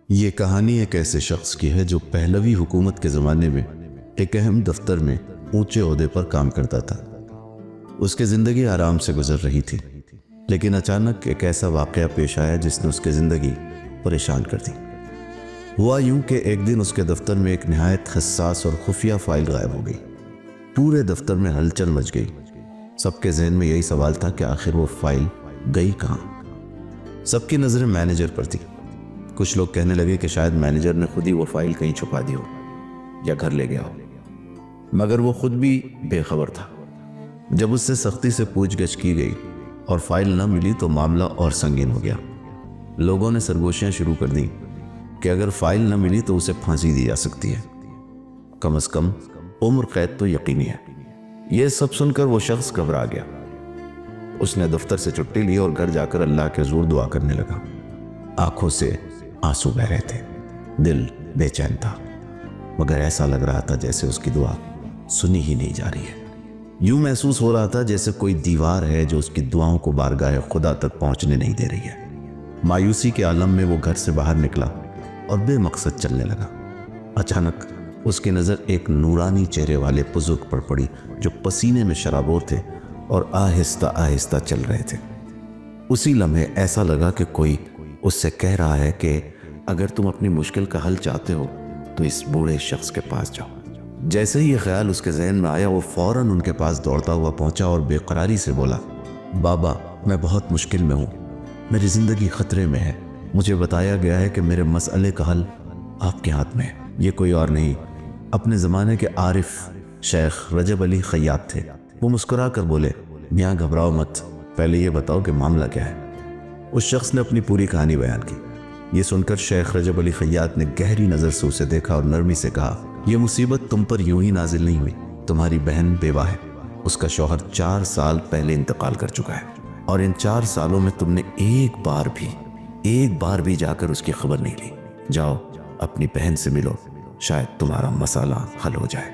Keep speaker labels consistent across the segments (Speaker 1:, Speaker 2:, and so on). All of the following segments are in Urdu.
Speaker 1: یہ کہانی ایک ایسے شخص کی ہے جو پہلوی حکومت کے زمانے میں ایک اہم دفتر میں اونچے عہدے پر کام کرتا تھا۔ اس کی زندگی آرام سے گزر رہی تھی، لیکن اچانک ایک ایسا واقعہ پیش آیا جس نے اس کی زندگی پریشان کر دی۔ ہوا یوں کہ ایک دن اس کے دفتر میں ایک نہایت حساس اور خفیہ فائل غائب ہو گئی۔ پورے دفتر میں ہلچل مچ گئی۔ سب کے ذہن میں یہی سوال تھا کہ آخر وہ فائل گئی کہاں؟ سب کی نظریں مینیجر پر تھی۔ کچھ لوگ کہنے لگے کہ شاید مینیجر نے خود ہی وہ فائل کہیں چھپا دی ہو یا گھر لے گیا ہو، مگر وہ خود بھی بے خبر تھا۔ جب اس سے سختی سے پوچھ گچھ کی گئی اور فائل نہ ملی تو معاملہ اور سنگین ہو گیا۔ لوگوں نے سرگوشیاں شروع کر دیں کہ اگر فائل نہ ملی تو اسے پھانسی دی جا سکتی ہے، کم از کم عمر قید تو یقینی ہے۔ یہ سب سن کر وہ شخص گھبرا گیا۔ اس نے دفتر سے چھٹی لی اور گھر جا کر اللہ کے حضور دعا کرنے لگا۔ آنکھوں سے آنسو بہ رہے تھے، دل بے چین تھا، مگر ایسا لگ رہا تھا جیسے اس کی دعا سنی ہی نہیں جا رہی ہے۔ یوں محسوس ہو رہا تھا جیسے کوئی دیوار ہے جو اس کی دعاؤں کو بارگاہ خدا تک پہنچنے نہیں دے رہی ہے۔ مایوسی کے عالم میں وہ گھر سے باہر نکلا اور بے مقصد چلنے لگا۔ اچانک اس کی نظر ایک نورانی چہرے والے بزرگ پر پڑی جو پسینے میں شرابور تھے اور آہستہ آہستہ چل رہے تھے۔ اسی لمحے ایسا لگا کہ کوئی اس سے کہہ رہا ہے کہ اگر تم اپنی مشکل کا حل چاہتے ہو تو اس بوڑھے شخص کے پاس جاؤ۔ جیسے ہی یہ خیال اس کے ذہن میں آیا وہ فوراً ان کے پاس دوڑتا ہوا پہنچا اور بے قراری سے بولا، بابا میں بہت مشکل میں ہوں، میری زندگی خطرے میں ہے، مجھے بتایا گیا ہے کہ میرے مسئلے کا حل آپ کے ہاتھ میں ہے۔ یہ کوئی اور نہیں، اپنے زمانے کے عارف شیخ رجب علی خیاط تھے۔ وہ مسکرا کر بولے، میاں گھبراؤ مت، پہلے یہ بتاؤ کہ معاملہ کیا ہے۔ اس شخص نے اپنی پوری کہانی بیان کی۔ یہ سن کر شیخ رجب علی خیاط نے گہری نظر سے اسے دیکھا اور نرمی سے کہا، یہ مصیبت تم پر یوں ہی نازل نہیں ہوئی، تمہاری بہن بیوہ ہے، اس کا شوہر 4 سال پہلے انتقال کر چکا ہے اور ان 4 سالوں میں تم نے ایک بار بھی جا کر اس کی خبر نہیں لی۔ جاؤ اپنی بہن سے ملو، شاید تمہارا مسئلہ حل ہو جائے۔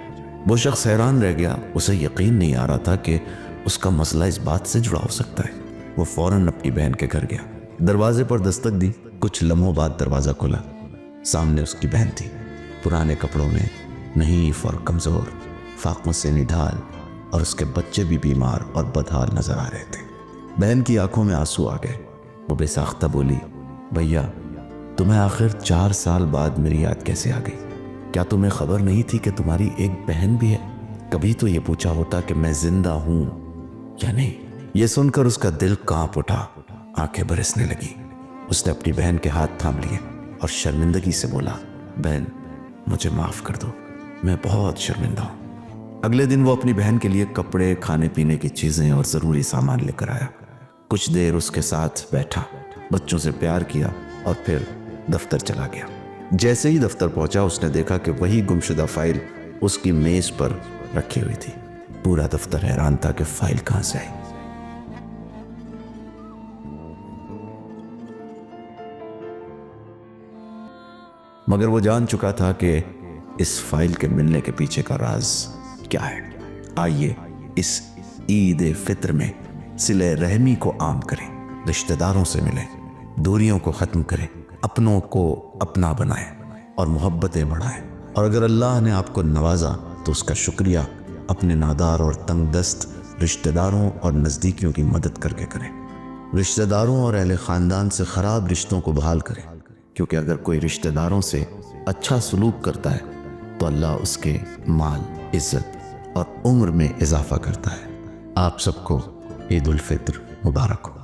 Speaker 1: وہ شخص حیران رہ گیا، اسے یقین نہیں آ رہا تھا کہ اس کا مسئلہ اس بات سے جڑا ہو سکتا ہے۔ وہ فوراً اپنی بہن کے گھر گیا، دروازے پر دستک دی۔ کچھ لمحوں بعد دروازہ کھلا، سامنے اس کی بہن تھی، پرانے کپڑوں میں، نحیف اور کمزور، فاقوں سے نڈھال، اور اس کے بچے بھی بیمار اور بدحال نظر آ رہے تھے۔ بہن کی آنکھوں میں آنسو آ گئے۔ وہ بے ساختہ بولی، بھیا تمہیں آخر 4 سال بعد میری یاد کیسے آ گئی؟ کیا تمہیں خبر نہیں تھی کہ تمہاری ایک بہن بھی ہے؟ کبھی تو یہ پوچھا ہوتا کہ میں زندہ ہوں یا نہیں۔ یہ سن کر اس کا دل کانپ اٹھا، آنکھیں برسنے لگی۔ اس نے اپنی بہن کے ہاتھ تھام لیے اور شرمندگی سے بولا، بہن مجھے معاف کر دو، میں بہت شرمندہ ہوں۔ اگلے دن وہ اپنی بہن کے لیے کپڑے، کھانے پینے کی چیزیں اور ضروری سامان لے کر آیا۔ کچھ دیر اس کے ساتھ بیٹھا، بچوں سے پیار کیا اور پھر دفتر چلا گیا۔ جیسے ہی دفتر پہنچا اس نے دیکھا کہ وہی گمشدہ فائل اس کی میز پر رکھی ہوئی تھی۔ پورا دفتر حیران تھا کہ فائل کہاں سے آئی۔ مگر وہ جان چکا تھا کہ اس فائل کے ملنے کے پیچھے کا راز کیا ہے۔ آئیے اس عید فطر میں صلہ رحمی کو عام کریں، رشتہ داروں سے ملیں، دوریوں کو ختم کریں، اپنوں کو اپنا بنائیں اور محبتیں بڑھائیں۔ اور اگر اللہ نے آپ کو نوازا تو اس کا شکریہ اپنے نادار اور تنگ دست رشتہ داروں اور نزدیکیوں کی مدد کر کے کریں۔ رشتہ داروں اور اہل خاندان سے خراب رشتوں کو بحال کریں، کیونکہ اگر کوئی رشتہ داروں سے اچھا سلوک کرتا ہے تو اللہ اس کے مال، عزت اور عمر میں اضافہ کرتا ہے۔ آپ سب کو عید الفطر مبارک ہو۔